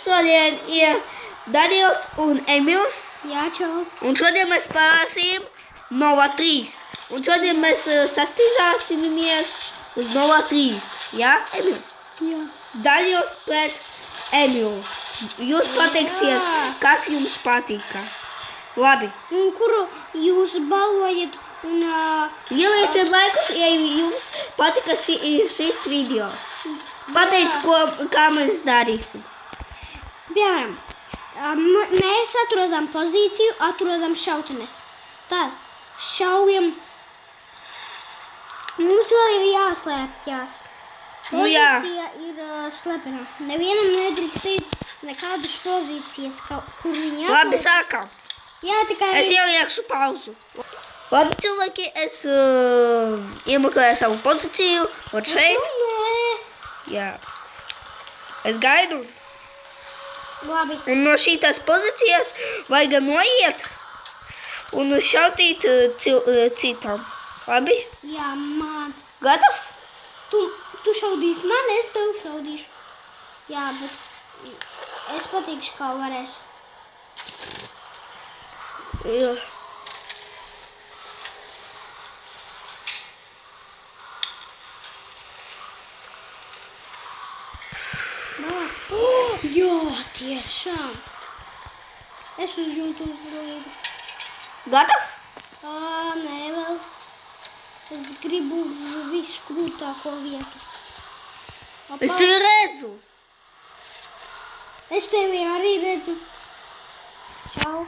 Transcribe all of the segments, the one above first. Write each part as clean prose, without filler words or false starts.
šodien ir Daniels un Emils. Jā, čau. Un šodien mēs spēlēsim Nova 3. Un šodien mēs sastīzāsimies uz Nova 3. Jā, Emil? Jā. Daniels pret Emilu. Jūs pateiksiet, kas jums patika. Labi. Un kuru jūs balvojat? Un, Ielieciet laikus, ja jums patika šis videos. Pateic, kā mēs darīsim. Piemēram, mēs atrodam pozīciju, atrodam šautenes. Tad šaujam. Mums vēl ir jāslēpjas. Nu jā. Pozīcija ir slepena. Nevienam nedrīkst iet nekādas pozīcijas, kur viņi atrod. Labi, sākam. Jā, tikai... Es ieliekšu pauzu. Labi, cilvēki, es iemeklēju savu pozīciju. Un šeit. Jā. Es gaidu. Labi. Un no šīs pozīcijas vajag noiet un šautīt citam. Labi? Jā, man. Gatavs? Tu šaudīsi man, es tev šaudīšu. Jā, bet es patīkšu, kā varēšu. Jā. Jā, tiešām. Es uzjūtu uzrīdu. Gatavs? Nē, vēl. Es gribu visu krūtāko vietu. Es tevi redzu. Es tevi arī redzu. Čau.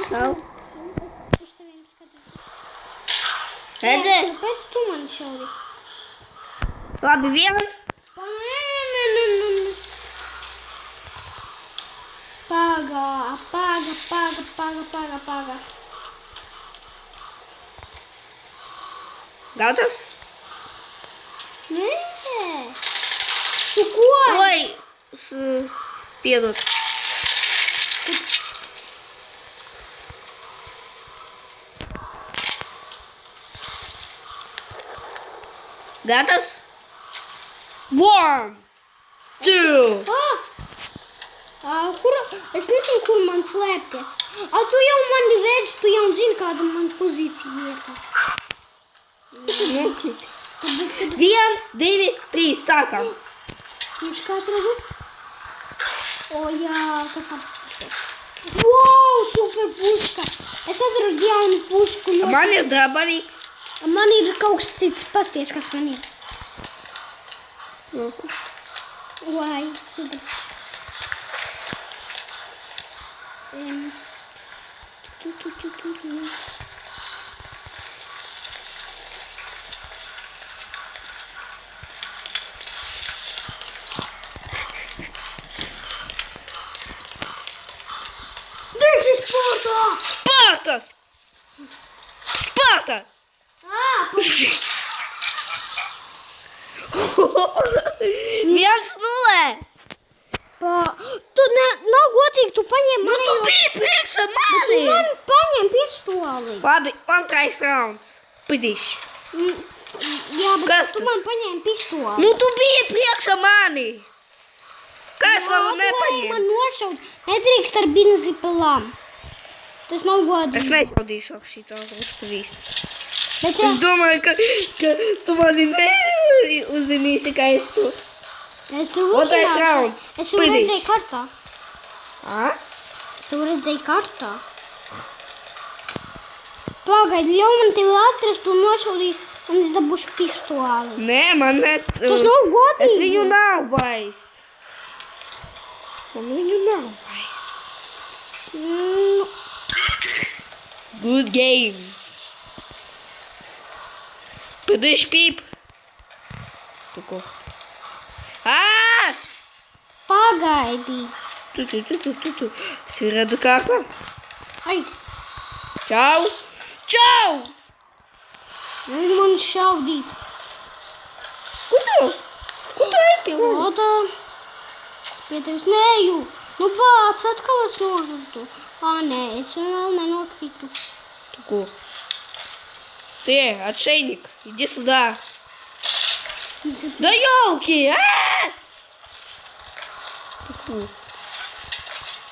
Čau. Uz teviem skatos. Redzi? Kāpēc tu mani šaudi? Labi, viens. Paga. Gatavs? Nē. Tu ko? Oi, piedod. Gatavs? 1, 2. Kura? Es nezinu, kur man slēpties. Tu jau mani redzi, tu jau zini, kāda man pozīcija ir. Nokriti. 1, 2, 3, sākam. Viņš kā atradu? Jā, kas apstāties. Wow, super puška. Es atradu jaunu pušku. Man ir drabavīgs. Man ir kaut kas cits. Pasties, kas man ir. Vai, super. This is Sparta! Sparta! 1-0. Tu nav godīgi, tu paņem mani. Tu biji priekšā mani. Tu man paņem pistoli. Labi, otrais rauns. Pidīši. Jā, bet Kas tu tas? man paņēmi pistoli. Nu, tu biji priekšā mani. Kā es varu Man nepaņemt? nošaut. Nedrīkst ar benzipilām. Tas nav Es godīgi. nešaudīšu ar šitā uz visu. Bet Es domāju, ka tu mani neuzzinīsi, kā es to. es tev Otrais uzzināšu. rauns. Es tev Pridīši. redzēju kartā. Es tev redzēju kartā. Pagaidi, ļauj man tevi atrast un nošaudīt, un es dabūšu pistoli. Nē, man ne... Tas nav godīgi. Es viņu nav vairs. Man viņu nav vairs. Good game. Pidīši pīp. Tu ko? Pagaidi. Tu. Es viņu redzu kārtā. Ai, Čau. Čau. nevienu man šaudīt. Ko tu ejam? Oda. Es pie tevis neju. Nu bāc, atkal es nokritu. Nē, es vēl nenokritu. Tu ko? Ты, отшельник, иди сюда. Да елки! Таку.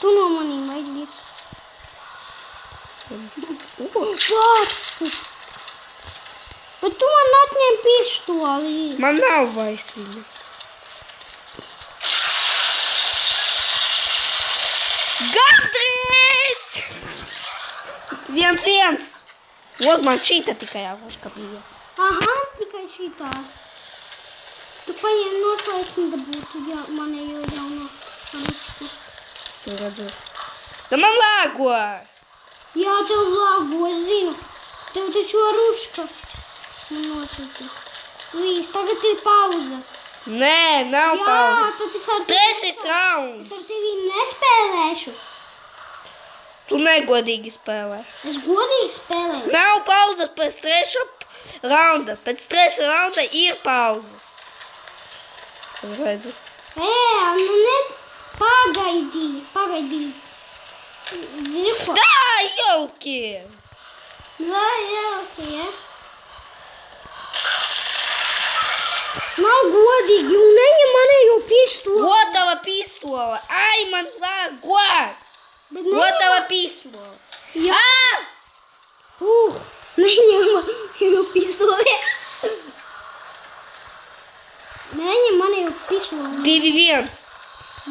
Tu no manīm vajag. Bet tu man atņem pistoli. Man nav vairs viņas. Gandrīz! 1-1. Ot, man šīta tikai jāvaška bija. Aha, tikai šitā. Tu paņem noslēsni dabūtu, ja manējo jauno paničku. Es redzu. Da man lāgo! Jā, tev lago, es zinu. Tev taču ruška. Man nosūti. Līs, tagad ir pauzes. Nē, nav Jā, pauzes. tad es ar Trešais rauns. Es ar tevi nespēlēšu. Tu negodīgi spēlē. Es godīgi spēlēju. Nav pauzes pēc trešā raunda. Pēc trešā raunda ir pauzes. Es redzu. Nu ne, pagaidī. Zini ko? Da, jolki! Jā, ok, ja. Nav godīgi un neņem manējo pistoli. Готова pistola. Ai, man lāgo! Bet Готова pistola. Jā. Neņem manējo pistoli. Neņem manējo pistoli. 2-1.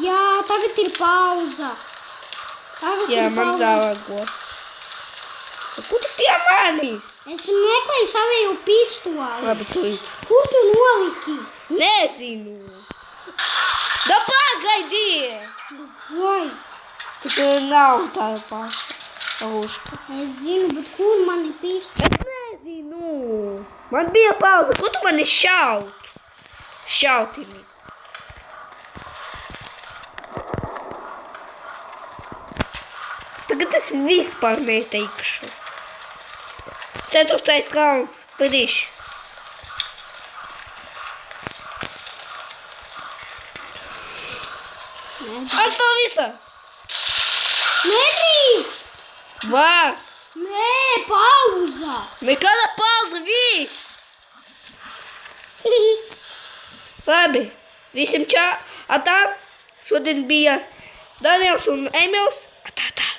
Jā, tagad ir pauza. Jā, man zālago. Kur tu pie manis? Es meklēju savējo pistoli. Labi, tu it. Kur tu noliki? Nezinu. Da pagaidi! Vai, Tu nav tā paša ruška. es zinu, bet kur man ir pistoli? Es nezinu. Man bija pauze. Ko tu mani šaut? Šautinis. Tagad es vispār neteikšu. 4. rauns. Padiš. Asta vista. Nedrīkst! Var. Nē, pauza! Nekāda pauze, viss. Labi. Visiem čā. Atā. Šodien bija Daniels un Emils. Atā.